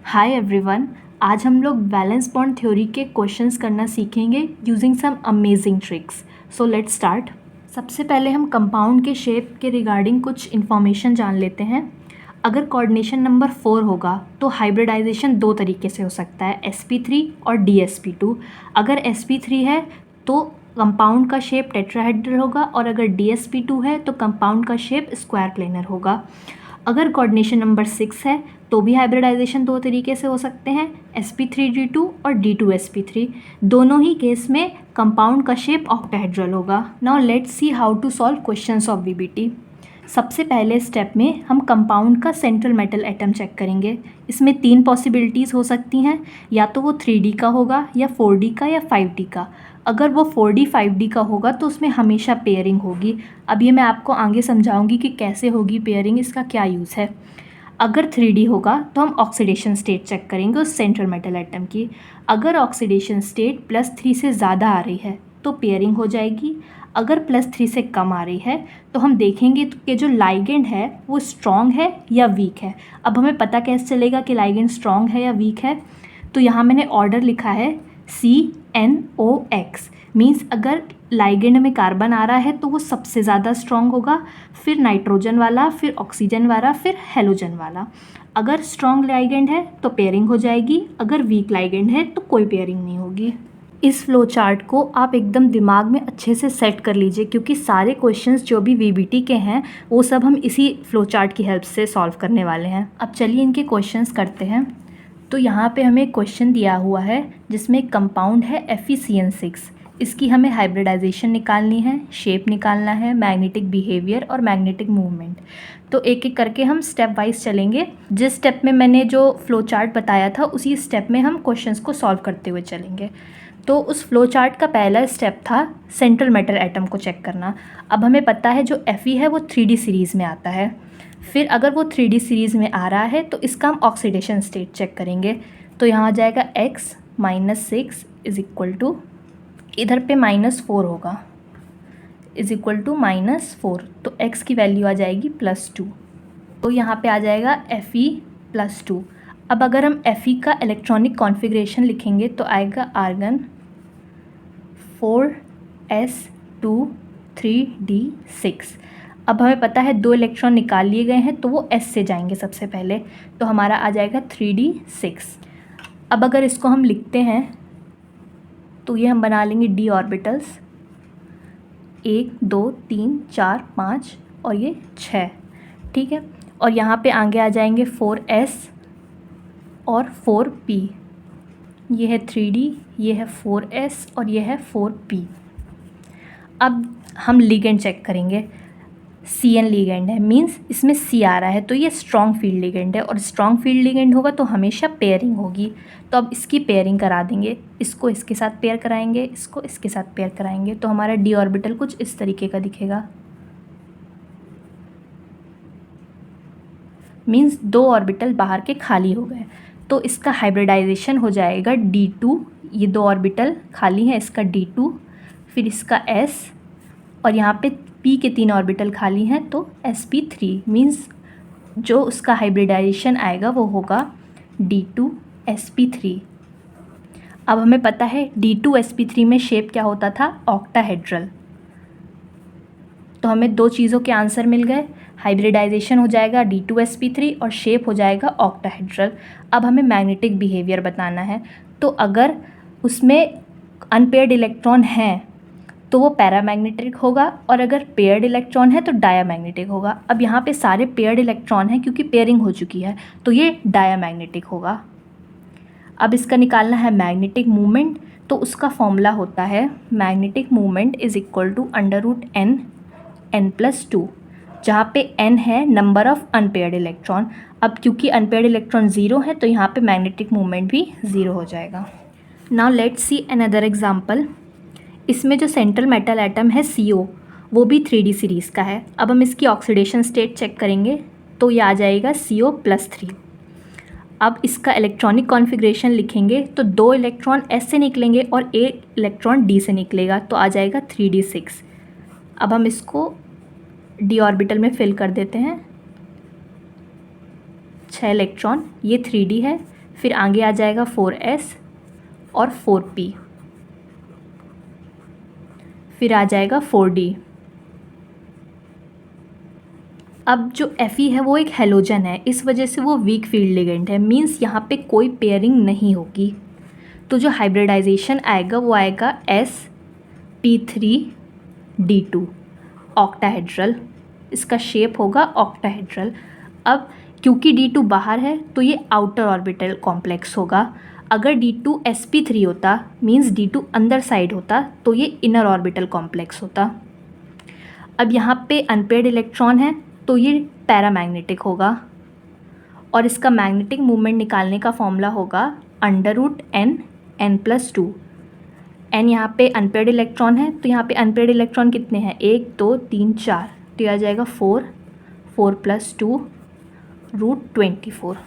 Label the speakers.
Speaker 1: Hi everyone. आज हम लोग वैलेंस बॉन्ड थ्योरी के क्वेश्चंस करना सीखेंगे using some amazing tricks. So let's start. सबसे पहले हम कंपाउंड के शेप के रिगार्डिंग कुछ इन्फॉर्मेशन जान लेते हैं। अगर कोऑर्डिनेशन नंबर 4 होगा तो हाइब्रिडाइजेशन दो तरीके से हो सकता है, sp3 और dsp2। अगर sp3 है तो कंपाउंड का शेप टेट्राहेड्रल होगा और अगर dsp2 है तो कंपाउंड का शेप स्क्वायर प्लेनर होगा। अगर कोऑर्डिनेशन नंबर 6 है तो भी हाइब्रिडाइजेशन दो तरीके से हो सकते हैं, sp3d2 और d2sp3। दोनों ही केस में कंपाउंड का शेप ऑक्टाहेड्रल होगा। Now let's see how to solve questions of VBT. सबसे पहले स्टेप में हम कंपाउंड का सेंट्रल मेटल एटम चेक करेंगे। इसमें तीन पॉसिबिलिटीज़ हो सकती हैं, या तो वो 3D का होगा या 4D का या 5D का। अगर वो 4D 5D का होगा तो उसमें हमेशा पेयरिंग होगी। अब ये मैं आपको आगे समझाऊंगी कि कैसे होगी पेयरिंग, इसका क्या यूज़ है। अगर 3D होगा तो हम ऑक्सीडेशन स्टेट चेक करेंगे उस सेंट्रल मेटल एटम की। अगर ऑक्सीडेशन स्टेट +3 से ज़्यादा आ रही है तो पेयरिंग हो जाएगी। अगर +3 से कम आ रही है तो हम देखेंगे कि जो लाइगेंड है वो स्ट्रॉन्ग है या वीक है। अब हमें पता कैसे चलेगा कि लाइगेंड स्ट्रॉन्ग है या वीक है, तो यहाँ मैंने ऑर्डर लिखा है CNOX। मीन्स अगर लाइगेंड में कार्बन आ रहा है तो वो सबसे ज़्यादा स्ट्रॉन्ग होगा, फिर नाइट्रोजन वाला, फिर ऑक्सीजन वाला, फिर हेलोजन वाला। अगर स्ट्रॉन्ग लाइगेंड है तो पेयरिंग हो जाएगी, अगर वीक लाइगेंड है तो कोई पेयरिंग नहीं होगी। इस फ्लो चार्ट को आप एकदम दिमाग में अच्छे से सेट कर लीजिए, क्योंकि सारे क्वेश्चंस जो भी वीबीटी के हैं वो सब हम इसी फ्लो चार्ट की हेल्प से सॉल्व करने वाले हैं। अब चलिए इनके क्वेश्चंस करते हैं। तो यहाँ पे हमें क्वेश्चन दिया हुआ है जिसमें एक कंपाउंड है FeCN6। इसकी हमें हाइब्रिडाइजेशन निकालनी है, शेप निकालना है, मैग्नेटिक बिहेवियर और मैग्नेटिक मूवमेंट। तो एक एक करके हम स्टेप वाइज चलेंगे। जिस स्टेप में मैंने जो फ्लो चार्ट बताया था उसी स्टेप में हम क्वेश्चंस को सॉल्व करते हुए चलेंगे। तो उस फ्लो चार्ट का पहला स्टेप था सेंट्रल मेटल एटम को चेक करना। अब हमें पता है जो Fe है वो 3D सीरीज़ में आता है। फिर अगर वो 3D सीरीज़ में आ रहा है तो इसका हम ऑक्सीडेशन स्टेट चेक करेंगे। तो यहाँ आ जाएगा x -6 इज इक्वल टू, इधर पे -4 होगा, इज इक्वल टू -4। तो x की वैल्यू आ जाएगी +2। तो यहाँ पे आ जाएगा Fe +2। अब अगर हम Fe का इलेक्ट्रॉनिक कॉन्फ़िगरेशन लिखेंगे तो आएगा आर्गन 4s2 3d6। अब हमें पता है 2 इलेक्ट्रॉन निकाल लिए गए हैं तो वो s से जाएंगे सबसे पहले, तो हमारा आ जाएगा 3d6। अब अगर इसको हम लिखते हैं तो ये हम बना लेंगे d ऑर्बिटल्स, 1 2 3 4 5 और ये 6, ठीक है। और यहाँ पे आगे आ जाएंगे 4s और 4p। ये है 3d, ये है 4s और ये है 4p। अब हम लिगेंड चेक करेंगे। CN लिगेंड है, मींस इसमें C आ रहा है तो ये स्ट्रॉन्ग फील्ड लिगेंड है, और स्ट्रॉन्ग फील्ड लिगेंड होगा तो हमेशा पेयरिंग होगी। तो अब इसकी पेयरिंग करा देंगे, इसको इसके साथ पेयर कराएंगे, इसको इसके साथ पेयर कराएंगे, तो हमारा d ऑर्बिटल कुछ इस तरीके का दिखेगा। मींस 2 ऑर्बिटल बाहर के खाली हो गए, तो इसका हाइब्रिडाइजेशन हो जाएगा D2। ये 2 ऑर्बिटल खाली हैं, इसका D2, फिर इसका S, और यहाँ पे P के 3 ऑर्बिटल खाली हैं तो sp3। मींस जो उसका हाइब्रिडाइजेशन आएगा वो होगा D2sp3। अब हमें पता है D2sp3 में शेप क्या होता था, ऑक्टाहेड्रल। तो हमें दो चीज़ों के आंसर मिल गए, हाइब्रिडाइजेशन हो जाएगा D2sp3 और शेप हो जाएगा ऑक्टाहेड्रल। अब हमें मैग्नेटिक बिहेवियर बताना है। तो अगर उसमें अनपेयर्ड इलेक्ट्रॉन हैं तो वो पैरामैग्नेटिक होगा, और अगर पेयर्ड इलेक्ट्रॉन है तो डायामैग्नेटिक होगा। अब यहाँ पे सारे पेयर्ड इलेक्ट्रॉन हैं क्योंकि पेयरिंग हो चुकी है, तो ये डायामैग्नेटिक होगा। अब इसका निकालना है मैग्नेटिक मूवमेंट, तो उसका फॉर्मूला होता है magnetic movement is equal to √n n+2, जहाँ पे n है नंबर ऑफ़ अनपेयर्ड इलेक्ट्रॉन। अब क्योंकि अनपेयर्ड इलेक्ट्रॉन 0 है तो यहाँ पे मैग्नेटिक मूवमेंट भी 0 हो जाएगा। Now let's see another example. इसमें जो सेंट्रल मेटल एटम है CO वो भी 3D सीरीज़ का है। अब हम इसकी ऑक्सीडेशन स्टेट चेक करेंगे तो ये आ जाएगा CO+3। अब इसका इलेक्ट्रॉनिक कॉन्फ़िगरेशन लिखेंगे तो 2 इलेक्ट्रॉन S से निकलेंगे और 1 इलेक्ट्रॉन D से निकलेगा, तो आ जाएगा 3d6। अब हम इसको d ऑर्बिटल में फिल कर देते हैं, 6 इलेक्ट्रॉन, ये 3D है, फिर आगे आ जाएगा 4s और 4p, फिर आ जाएगा 4d। अब जो Fe है वो एक हेलोजन है, इस वजह से वो वीक फील्ड लिगेंड है, मींस यहाँ पे कोई पेयरिंग नहीं होगी। तो जो हाइब्रिडाइजेशन आएगा वो आएगा sp3d2 ऑक्टाहेड्रल, इसका शेप होगा ऑक्टाहेड्रल। अब क्योंकि D2 बाहर है तो ये आउटर ऑर्बिटल कॉम्प्लेक्स होगा। अगर D2 sp3 होता मींस D2 अंदर साइड होता तो ये इनर ऑर्बिटल कॉम्प्लेक्स होता। अब यहाँ पे अनपेयर्ड इलेक्ट्रॉन है तो ये पैरामैग्नेटिक होगा और इसका मैग्नेटिक मूवमेंट निकालने का फॉर्मूला होगा √n+2। n यहाँ पे अनपेयर्ड इलेक्ट्रॉन है तो यहाँ पे अनपेयर्ड इलेक्ट्रॉन कितने हैं, 1 2 3 4, तो यह आ जाएगा 4 + 2 √24।